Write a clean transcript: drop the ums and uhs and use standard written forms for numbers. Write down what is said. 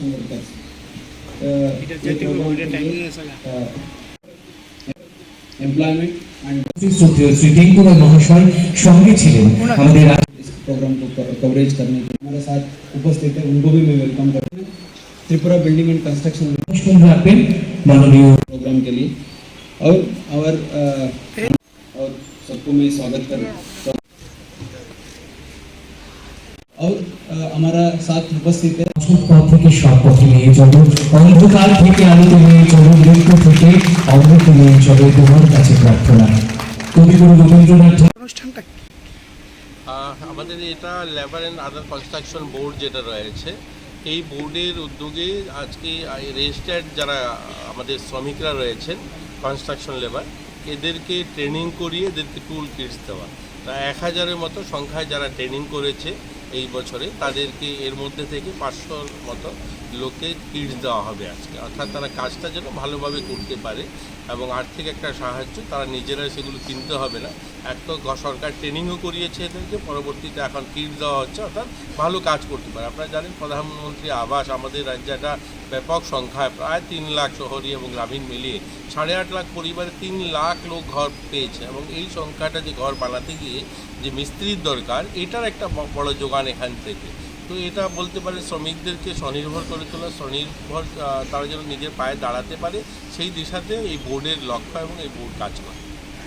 construction workers. ये programme के लिए एम्प्लॉयमेंट एंड श्री टिंकू भाई महाशय संगे छिलेन हमारे इस प्रोग्राम को कवरेज करने के हमारे साथ उपस्थित है, उनको भी मैं वेलकम करता हूँ त्रिपुरा बिल्डिंग एंड कंस्ट्रक्शन माननीय प्रोग्राम के लिए। और सबको मैं स्वागत कर और हमारा साथ उपस्थित है পথ থেকে সব পথে নিয়ে চলো, অন্ধকার থেকে আলোতে নিয়ে চলো, মৃত্যু থেকে অমৃত নিয়ে চলো, তোমার কাছে প্রার্থনা। কবিগুরু রবীন্দ্রনাথ অনুষ্ঠানটা আমাদের এটা labour and other construction board যেটা রয়েছে, এই বোর্ডের উদ্যোগে আজকে রেজিস্টার্ড যারা আমাদের শ্রমিকরা রয়েছেন কনস্ট্রাকশন লেবার, এদেরকে ট্রেনিং করিয়ে এদেরকে টুল কিটস দেওয়া। তা 1000-এর মতো সংখ্যায় যারা ট্রেনিং করেছে এই বছরে, তাদেরকে এর মধ্যে থেকে 500-র মতো লোককে কিটস দেওয়া হবে আজকে, অর্থাৎ তারা কাজটা যেন ভালোভাবে করতে পারে এবং আর্থিক একটা সাহায্য, তারা নিজেরা সেগুলো কিনতে হবে না। এক তো সরকার ট্রেনিংও করিয়েছে এদেরকে, পরবর্তীতে এখন কিট দেওয়া হচ্ছে, অর্থাৎ ভালো কাজ করতে পারে। আপনারা জানেন প্রধানমন্ত্রী আবাস আমাদের রাজ্যে একটা ব্যাপক সংখ্যায় প্রায় 3 লাখ শহরি এবং গ্রামীণ মিলিয়ে 8.5 লাখ পরিবারে 3 লাখ লোক ঘর পেয়েছে, এবং এই সংখ্যাটা যে ঘর বানাতে গিয়ে যে মিস্ত্রির দরকার, এটার একটা বড় যোগান এখান থেকে। তো এটা বলতে পারে শ্রমিকদেরকে স্বনির্ভর করে তোলা, স্বনির্ভর তারা যেন নিজের পায়ে দাঁড়াতে পারে, সেই দিশাতে এই বোর্ডের লক্ষ্য এবং এই বোর্ড কাজ করে।